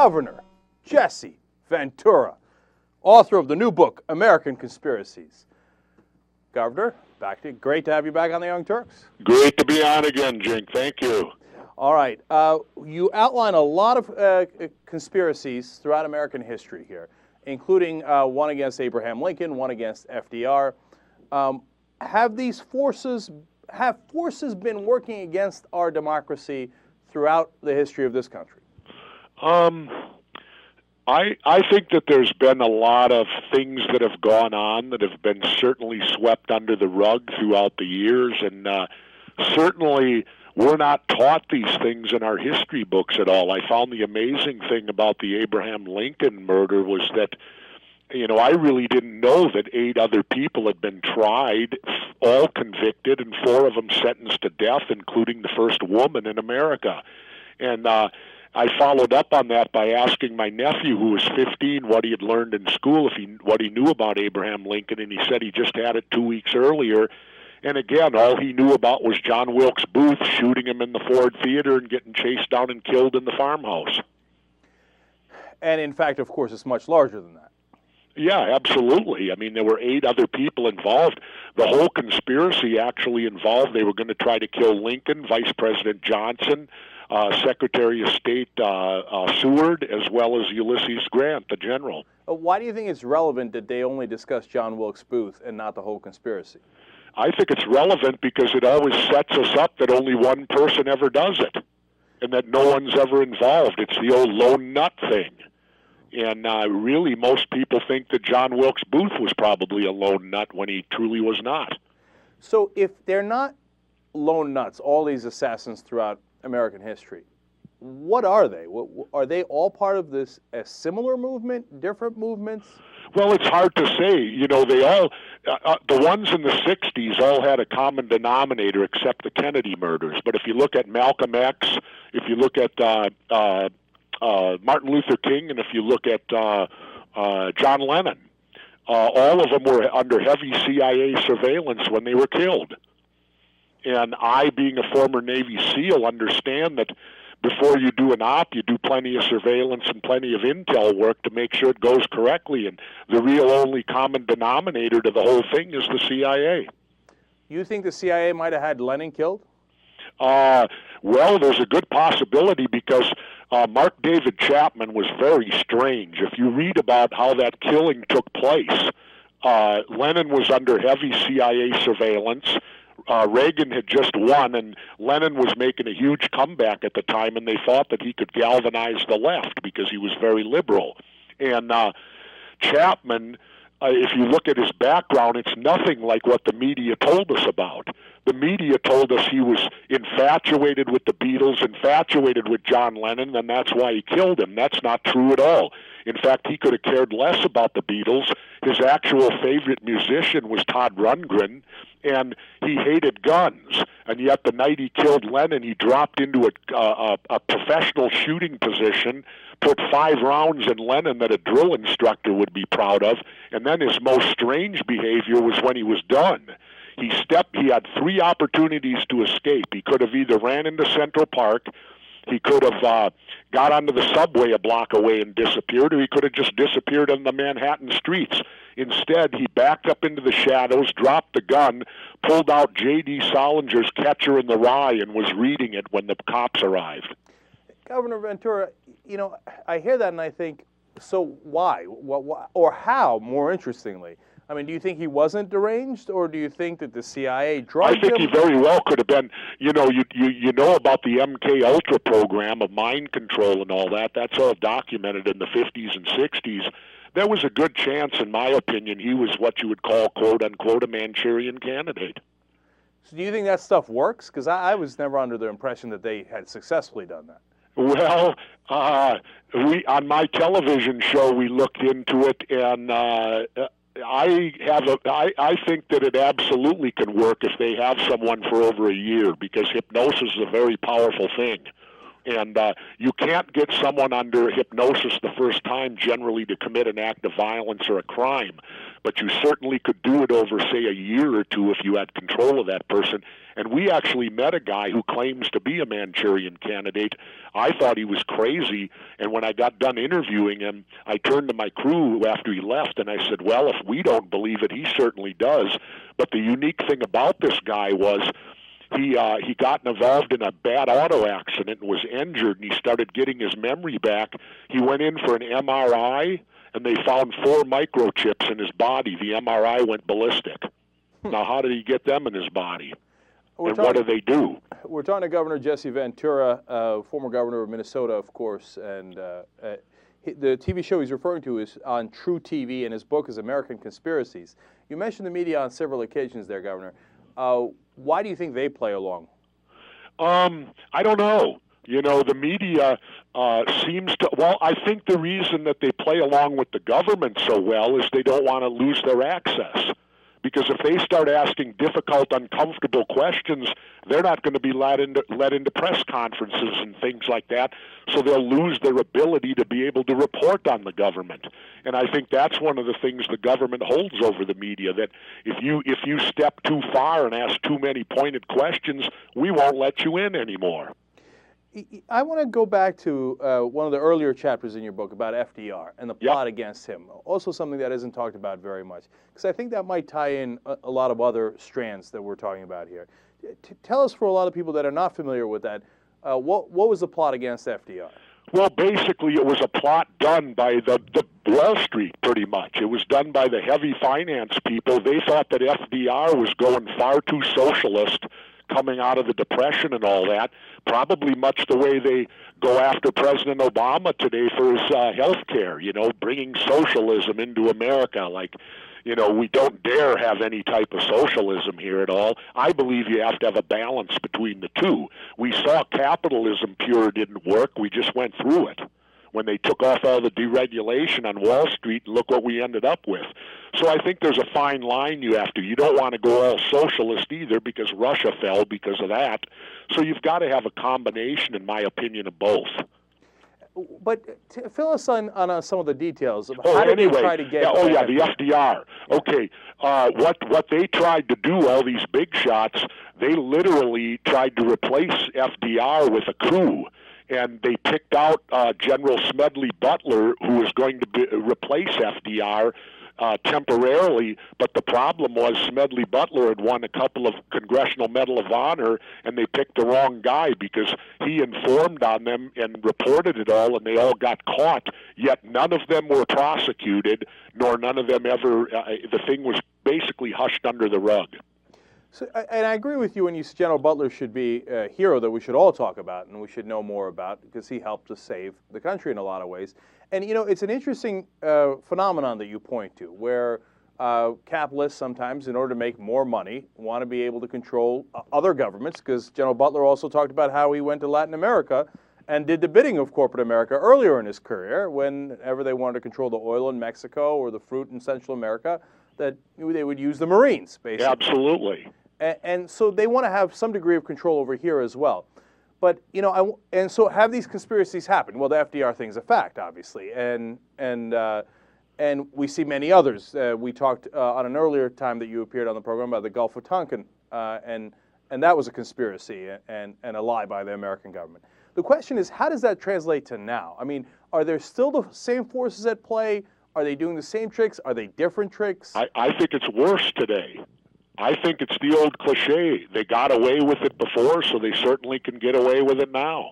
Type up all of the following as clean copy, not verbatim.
Governor Jesse Ventura, author of the new book, American Conspiracies. Governor, great to have you back on the Young Turks. Great to be on again, Jink. Thank you. All right. You outline a lot of conspiracies throughout American history here, including one against Abraham Lincoln, one against FDR. Have forces been working against our democracy throughout the history of this country? I think that there's been a lot of things that have gone on that have been certainly swept under the rug throughout the years, and certainly we're not taught these things in our history books at all. I found the amazing thing about the Abraham Lincoln murder was that, I really didn't know that 8 other people had been tried, all convicted, and 4 of them sentenced to death, including the first woman in America. And I followed up on that by asking my nephew, who was 15, what he had learned in school, what he knew about Abraham Lincoln, and he said he just had it 2 weeks earlier. And again, all he knew about was John Wilkes Booth shooting him in the Ford Theater and getting chased down and killed in the farmhouse. And in fact, of course, it's much larger than that. Yeah, absolutely. I mean, there were 8 other people involved. The whole conspiracy actually involved, they were going to try to kill Lincoln, Vice President Johnson, Secretary of State Seward, as well as Ulysses Grant, the general. Why do you think it's relevant that they only discuss John Wilkes Booth and not the whole conspiracy? I think it's relevant because it always sets us up that only one person ever does it, and that no one's ever involved. It's the old lone nut thing. And really, most people think that John Wilkes Booth was probably a lone nut when he truly was not. So if they're not lone nuts, all these assassins throughout American history, what are they? Are they all part of a similar movement, different movements? Well, it's hard to say. They all, the ones in the 60s all had a common denominator except the Kennedy murders. But if you look at Malcolm X, if you look at Martin Luther King, and if you look at John Lennon, all of them were under heavy CIA surveillance when they were killed. And I, being a former Navy SEAL, understand that before you do an op, you do plenty of surveillance and plenty of intel work to make sure it goes correctly. And the real only common denominator to the whole thing is the CIA. You think the CIA might have had Lennon killed? Well, there's a good possibility because Mark David Chapman was very strange. If you read about how that killing took place, Lennon was under heavy CIA surveillance. Reagan had just won, and Lennon was making a huge comeback at the time, and they thought that he could galvanize the left because he was very liberal. And Chapman, if you look at his background, it's nothing like what the media told us about. The media told us he was infatuated with the Beatles, infatuated with John Lennon, and that's why he killed him. That's not true at all. In fact, he could have cared less about the Beatles. His actual favorite musician was Todd Rundgren, and he hated guns. And yet the night he killed Lennon, he dropped into a professional shooting position, put 5 rounds in Lennon that a drill instructor would be proud of, and then his most strange behavior was when he was done. He had 3 opportunities to escape. He could have either ran into Central Park, he could have got onto the subway a block away and disappeared, or he could have just disappeared in the Manhattan streets. Instead, he backed up into the shadows, dropped the gun, pulled out J.D. Salinger's Catcher in the Rye, and was reading it when the cops arrived. Governor Ventura, I hear that and I think, so why? Or how, more interestingly? I mean, do you think he wasn't deranged, or do you think that the CIA drugged him? I think he very well could have been. You know about the MK Ultra program of mind control and all that. That's all documented in the 50s and 60s. There was a good chance, in my opinion, he was what you would call, quote-unquote, a Manchurian candidate. So do you think that stuff works? Because I was never under the impression that they had successfully done that. Well, on my television show, we looked into it, and I think that it absolutely can work if they have someone for over a year, because hypnosis is a very powerful thing. And you can't get someone under hypnosis the first time generally to commit an act of violence or a crime, but you certainly could do it over, say, a year or two if you had control of that person. And we actually met a guy who claims to be a Manchurian candidate. I thought he was crazy, and when I got done interviewing him, I turned to my crew after he left, and I said, well, if we don't believe it, he certainly does. But the unique thing about this guy was he got involved in a bad auto accident and was injured, and he started getting his memory back. He went in for an MRI, and they found 4 microchips in his body. The MRI went ballistic. Now, how did he get them in his body? And what do they do? We're talking to Governor Jesse Ventura, former governor of Minnesota, of course, and the TV show he's referring to is on True TV, and his book is American Conspiracies. You mentioned the media on several occasions there, Governor. Why do you think they play along? I don't know. You know, the media seems to, well, I think the reason that they play along with the government so well is they don't want to lose their access. Because if they start asking difficult, uncomfortable questions, they're not going to be let into press conferences and things like that, so they'll lose their ability to be able to report on the government. And I think that's one of the things the government holds over the media, that if you step too far and ask too many pointed questions, we won't let you in anymore. I want to go back to one of the earlier chapters in your book about FDR and the plot against him. Also something that isn't talked about very much, because I think that might tie in a lot of other strands that we're talking about here. Tell us, for a lot of people that are not familiar with that, what was the plot against FDR? Well, basically, it was a plot done by the Wall Street, pretty much. It was done by the heavy finance people. They thought that FDR was going far too socialist, coming out of the Depression and all that, probably much the way they go after President Obama today for his health care, you know, bringing socialism into America. Like, you know, we don't dare have any type of socialism here at all. I believe you have to have a balance between the two. We saw capitalism pure didn't work. We just went through it when they took off all the deregulation on Wall Street, and look what we ended up with. So I think there's a fine line you have to. You don't want to go all socialist either, because Russia fell because of that. So you've got to have a combination, in my opinion, of both. But fill us on some of the details of how did they try to get... the FDR. Okay, what they tried to do, all these big shots, they literally tried to replace FDR with a coup. And they picked out General Smedley Butler, who was going to replace FDR temporarily, but the problem was Smedley Butler had won a couple of Congressional Medal of Honor, and they picked the wrong guy because he informed on them and reported it all, and they all got caught, yet none of them were prosecuted, nor none of them ever, the thing was basically hushed under the rug. So, and I agree with you when you say General Butler should be a hero that we should all talk about and we should know more about, because he helped to save the country in a lot of ways. And, you know, it's an interesting phenomenon that you point to, where capitalists sometimes, in order to make more money, want to be able to control other governments, because General Butler also talked about how he went to Latin America and did the bidding of corporate America earlier in his career, whenever they wanted to control the oil in Mexico or the fruit in Central America, that they would use the Marines, basically. Absolutely. And so they want to have some degree of control over here as well. But, you know, and so have these conspiracies happen? Well, the FDR thing's a fact, obviously, and we see many others. We talked on an earlier time that you appeared on the program about the Gulf of Tonkin, and that was a conspiracy and a lie by the American government. The question is, how does that translate to now? I mean, are there still the same forces at play? Are they doing the same tricks? Are they different tricks? I think it's worse today. I think it's the old cliche. They got away with it before, so they certainly can get away with it now.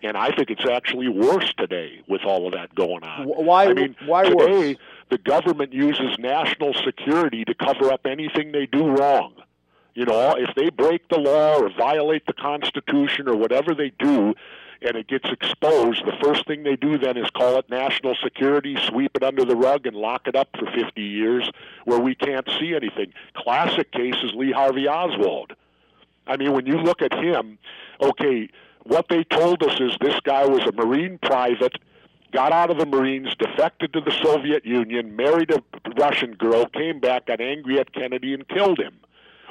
And I think it's actually worse today with all of that going on. Why today, worse? The government uses national security to cover up anything they do wrong. You know, if they break the law or violate the Constitution or whatever they do, and it gets exposed, the first thing they do then is call it national security, sweep it under the rug, and lock it up for 50 years where we can't see anything. Classic case is Lee Harvey Oswald. I mean, when you look at him, okay, what they told us is this guy was a Marine private, got out of the Marines, defected to the Soviet Union, married a Russian girl, came back, got angry at Kennedy, and killed him.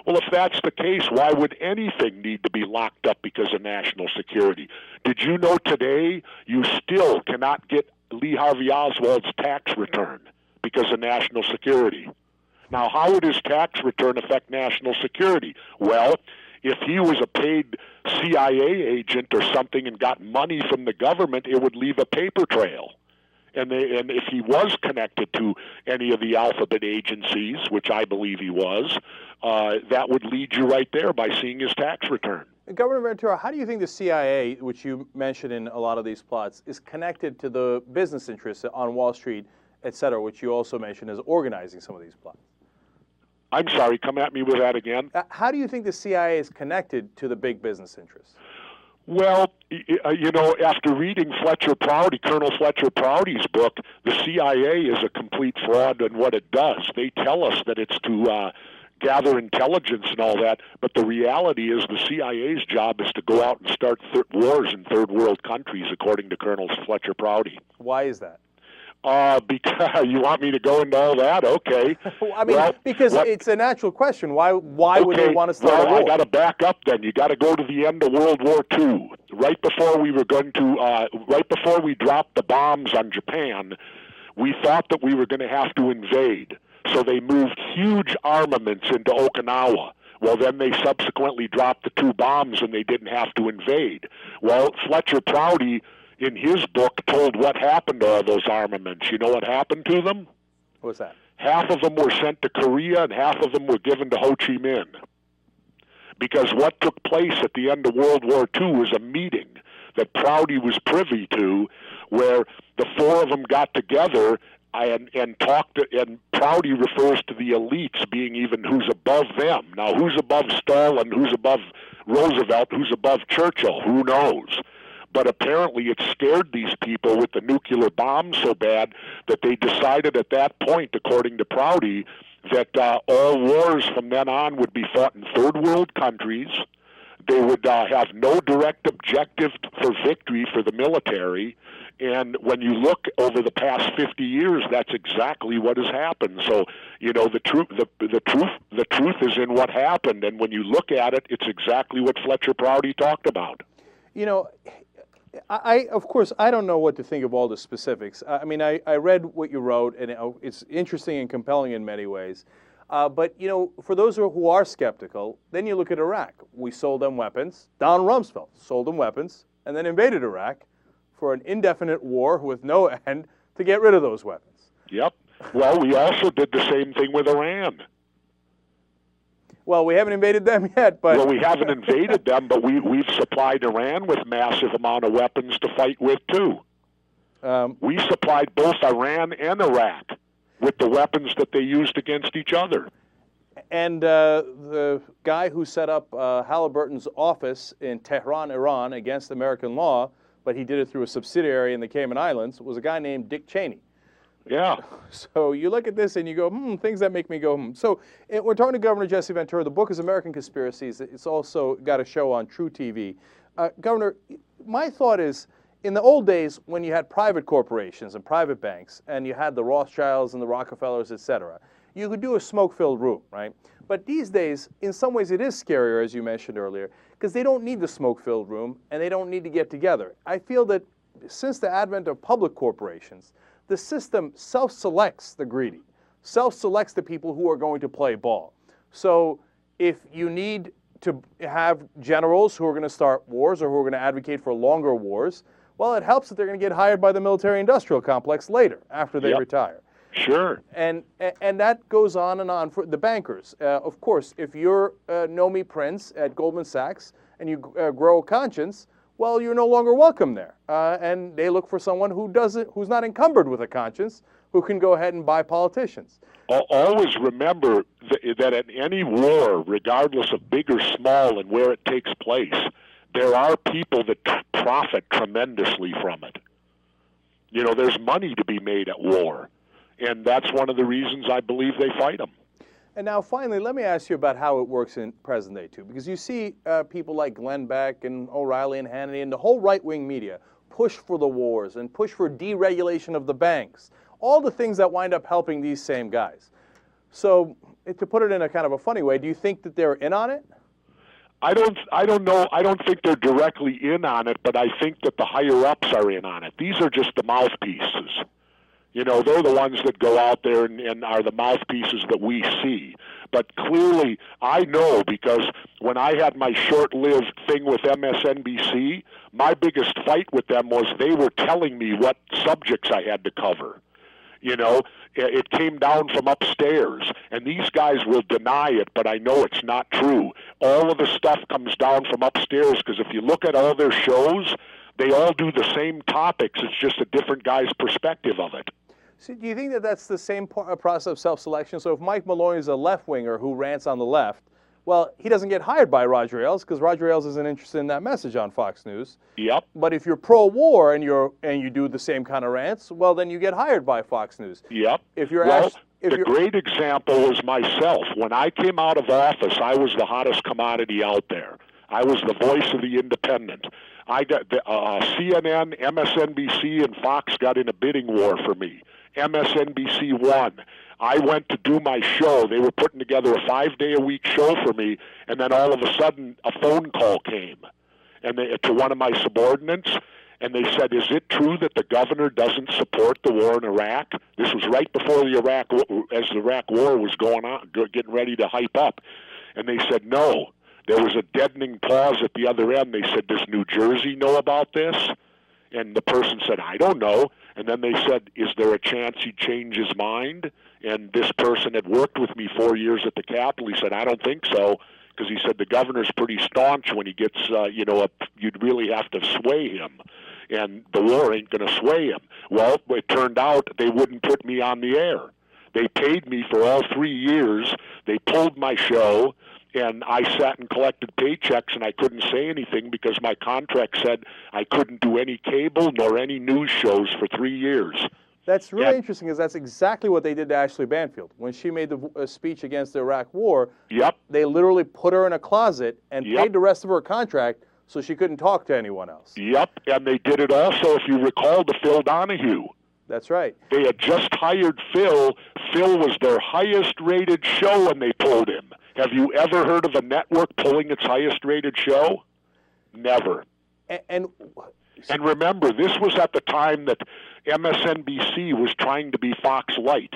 Well, if that's the case, why would anything need to be locked up because of national security? Did you know today you still cannot get Lee Harvey Oswald's tax return because of national security? Now, how would his tax return affect national security? Well, if he was a paid CIA agent or something and got money from the government, it would leave a paper trail. And if he was connected to any of the alphabet agencies, which I believe he was, that would lead you right there by seeing his tax return. Governor Ventura, how do you think the CIA, which you mentioned in a lot of these plots, is connected to the business interests on Wall Street, et cetera, which you also mentioned as organizing some of these plots? I'm sorry, come at me with that again. How do you think the CIA is connected to the big business interests? Well, you know, after reading Colonel Fletcher Prouty's book, the CIA is a complete fraud in what it does. They tell us that it's to gather intelligence and all that, but the reality is the CIA's job is to go out and start wars in third world countries, according to Colonel Fletcher Prouty. Why is that? Because you want me to go into all that? Okay. I mean, because it's a natural question. Why would they want to start a war? I got to back up then. You got to go to the end of World War II. Right before we were going to, right before we dropped the bombs on Japan, we thought that we were going to have to invade. So they moved huge armaments into Okinawa. Well, then they subsequently dropped the 2 bombs and they didn't have to invade. Well, Fletcher Prouty, in his book, told what happened to all those armaments. You know what happened to them? What's that? Half of them were sent to Korea and half of them were given to Ho Chi Minh. Because what took place at the end of World War II was a meeting that Prouty was privy to, where the 4 of them got together and talked, and Prouty refers to the elites being even who's above them. Now, who's above Stalin, who's above Roosevelt, who's above Churchill, who knows? But apparently it scared these people with the nuclear bomb so bad that they decided at that point, according to Prouty, that all wars from then on would be fought in third world countries. They would have no direct objective for victory for the military. And when you look over the past 50 years, that's exactly what has happened. So, you know, the truth is in what happened. And when you look at it, it's exactly what Fletcher Prouty talked about. You know, of course, I don't know what to think of all the specifics. I mean, I read what you wrote, and it's interesting and compelling in many ways. But, you know, for those who are skeptical, then you look at Iraq. We sold them weapons. Donald Rumsfeld sold them weapons and then invaded Iraq for an indefinite war with no end to get rid of those weapons. Yep. Well, we also did the same thing with Iran. Well, we haven't invaded them yet, but... Well, we haven't invaded them, but we've supplied Iran with massive amount of weapons to fight with, too. We supplied both Iran and Iraq with the weapons that they used against each other. And the guy who set up Halliburton's office in Tehran, Iran, against American law, but he did it through a subsidiary in the Cayman Islands, was a guy named Dick Cheney. Yeah. So you look at this and you go, things that make me go, So we're talking to Governor Jesse Ventura. The book is American Conspiracies. It's also got a show on True TV. Governor, my thought is, in the old days when you had private corporations and private banks and you had the Rothschilds and the Rockefellers, et cetera, you could do a smoke-filled room, right? But these days, in some ways, it is scarier, as you mentioned earlier, because they don't need the smoke-filled room and they don't need to get together. I feel that since the advent of public corporations, the system self-selects the greedy, self-selects the people who are going to play ball. So if you need to have generals who are going to start wars or who are going to advocate for longer wars, well, it helps that they're going to get hired by the military-industrial complex later, after they retire. Sure. And that goes on and on for the bankers. Of course, if you're Nomi Prince at Goldman Sachs and you grow a conscience, well, you're no longer welcome there. And they look for someone who's not encumbered with a conscience, who can go ahead and buy politicians. Always remember that in any war, regardless of big or small and where it takes place, there are people that profit tremendously from it. You know, there's money to be made at war. And that's one of the reasons I believe they fight them. And now, finally, let me ask you about how it works in present day, too. Because you see people like Glenn Beck and O'Reilly and Hannity and the whole right-wing media push for the wars and push for deregulation of the banks, all the things that wind up helping these same guys. So, to put it in a kind of a funny way, do you think that they're in on it? I don't know. I don't think they're directly in on it, but I think that the higher ups are in on it. These are just the mouthpieces. You know, they're the ones that go out there and are the mouthpieces that we see. But clearly, I know, because when I had my short-lived thing with MSNBC, my biggest fight with them was they were telling me what subjects I had to cover. You know, it came down from upstairs, and these guys will deny it, but I know it's not true. All of the stuff comes down from upstairs, because if you look at all their shows, they all do the same topics. It's just a different guy's perspective of it. So do you think that that's the same process of self-selection? So if Mike Maloney is a left-winger who rants on the left, well, he doesn't get hired by Roger Ailes because Roger Ailes isn't interested in that message on Fox News. Yep. But if you're pro-war and you do the same kind of rants, well, then you get hired by Fox News. Yep. If you're the great example was myself. When I came out of office, I was the hottest commodity out there. I was the voice of the independent. I got CNN, MSNBC, and Fox got in a bidding war for me. MSNBC won. I went to do my show. They were putting together a 5-day-a-week show for me, and then all of a sudden a phone call came and to one of my subordinates, and they said, "Is it true that the governor doesn't support the war in Iraq?" This was right before the Iraq War was going on, getting ready to hype up. And they said, "No." There was a deadening pause at the other end. They said, "Does New Jersey know about this?" And the person said, "I don't know." And then they said, "Is there a chance he'd change his mind?" And this person had worked with me 4 years at the Capitol. He said, "I don't think so," because he said the governor's pretty staunch when he gets, you'd really have to sway him. And the war ain't going to sway him. Well, it turned out they wouldn't put me on the air. They paid me for all 3 years. They pulled my show. And I sat and collected paychecks, and I couldn't say anything because my contract said I couldn't do any cable nor any news shows for 3 years. That's really interesting, because that's exactly what they did to Ashley Banfield. When she made the speech against the Iraq War, Yep. They literally put her in a closet and Yep. paid the rest of her contract so she couldn't talk to anyone else. Yep, and they did it also, if you recall, to Phil Donahue. That's right. They had just hired Phil. Phil was their highest-rated show, and they pulled him. Have you ever heard of a network pulling its highest-rated show? Never. And remember, this was at the time that MSNBC was trying to be Fox Light.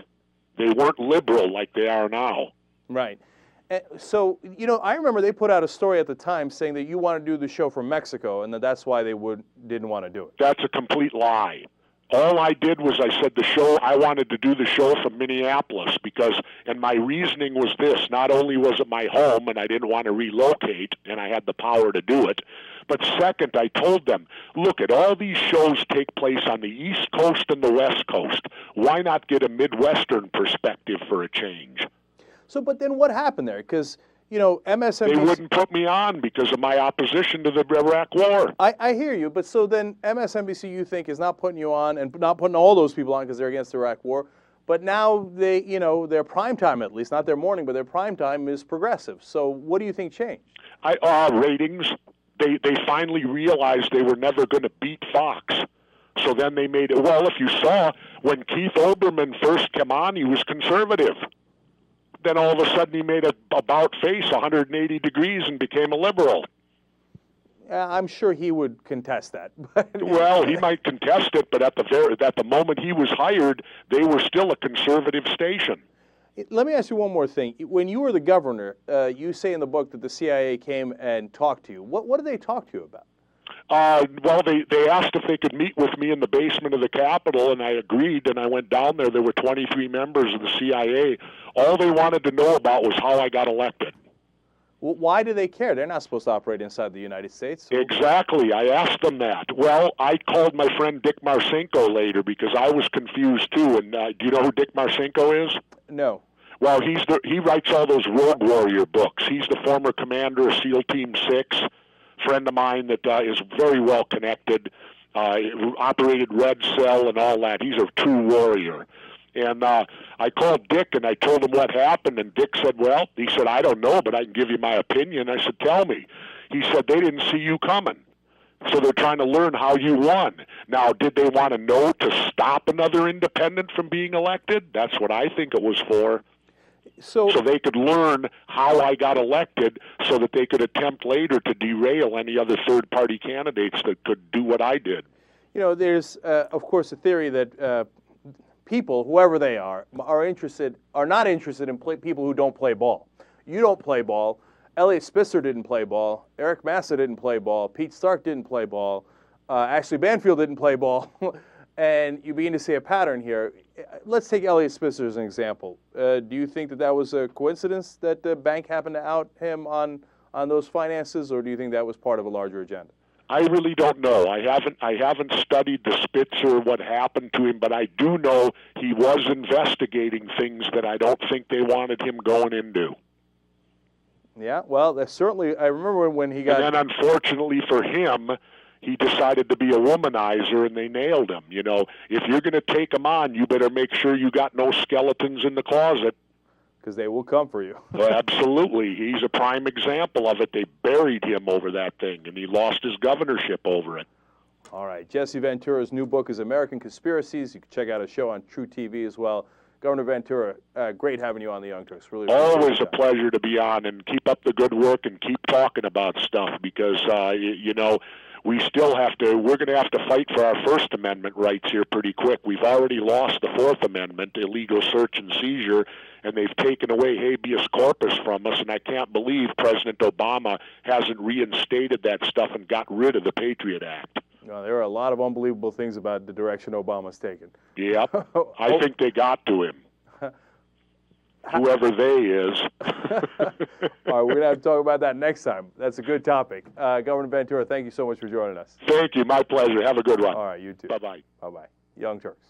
They weren't liberal like they are now. Right. So, I remember they put out a story at the time saying that you want to do the show from Mexico, and that's why they didn't want to do it. That's a complete lie. All I did was I said I wanted to do the show from Minneapolis and my reasoning was this: not only was it my home and I didn't want to relocate and I had the power to do it, but second, I told them, look, all these shows take place on the East Coast and the West Coast. Why not get a Midwestern perspective for a change? So, but then what happened there? Because, MSNBC... They wouldn't put me on because of my opposition to the Iraq War. I hear you, but so then MSNBC, you think, is not putting you on and not putting all those people on because they're against the Iraq War, but now their prime time, at least, not their morning, but their prime time is progressive. So what do you think changed? Ratings. They finally realized they were never going to beat Fox. So then they made it. Well, if you saw, when Keith Olbermann first came on, he was conservative. Then all of a sudden he made a about face 180 degrees and became a liberal. I'm sure he would contest that. Well, he might contest it, but at the moment he was hired, they were still a conservative station. Let me ask you one more thing. When you were the governor, you say in the book that the CIA came and talked to you. What did they talk to you about? Well, they asked if they could meet with me in the basement of the Capitol, and I agreed, and I went down there. There were 23 members of the CIA. All they wanted to know about was how I got elected. Well, why do they care? They're not supposed to operate inside the United States. So. Exactly. I asked them that. Well, I called my friend Dick Marcinko later because I was confused too. And do you know who Dick Marcinko is? No. Well, he writes all those Rogue Warrior books. He's the former commander of SEAL Team 6, friend of mine that is very well connected, operated Red Cell and all that. He's a true warrior. And I called Dick and I told him what happened, and Dick said, well, he said, I don't know, but I can give you my opinion. I said, tell me. He said, they didn't see you coming. So they're trying to learn how you won. Now, did they want to know to stop another independent from being elected? That's what I think it was for. So they could learn how I got elected so that they could attempt later to derail any other third-party candidates that could do what I did. You know, there's, of course, a theory that people, whoever they are not interested in people who don't play ball. You don't play ball. Elliot Spitzer didn't play ball. Eric Massa didn't play ball. Pete Stark didn't play ball. Ashley Banfield didn't play ball. And you begin to see a pattern here. Let's take Elliot Spitzer as an example. Do you think that that was a coincidence that the bank happened to out him on those finances, or do you think that was part of a larger agenda? I really don't know. I haven't studied the Spitzer, what happened to him, but I do know he was investigating things that I don't think they wanted him going into. Yeah, well, that's certainly. I remember when he got. And then, unfortunately for him, he decided to be a womanizer, and they nailed him. You know, if you're going to take him on, you better make sure you got no skeletons in the closet. Because they will come for you. Well, absolutely. He's a prime example of it. They buried him over that thing, and he lost his governorship over it. All right. Jesse Ventura's new book is American Conspiracies. You can check out a show on True TV as well. Governor Ventura, great having you on the Young Turks. Really always a pleasure to be on, and keep up the good work and keep talking about stuff because, you know, we're going to have to fight for our First Amendment rights here pretty quick. We've already lost the Fourth Amendment, illegal search and seizure, and they've taken away habeas corpus from us, and I can't believe President Obama hasn't reinstated that stuff and got rid of the Patriot Act. Well, there are a lot of unbelievable things about the direction Obama's taken. Yep. I think they got to him. Whoever they is. All right, we're going to have to talk about that next time. That's a good topic. Governor Ventura, thank you so much for joining us. Thank you. My pleasure. Have a good one. All right, you too. Bye-bye. Bye-bye. Young Turks.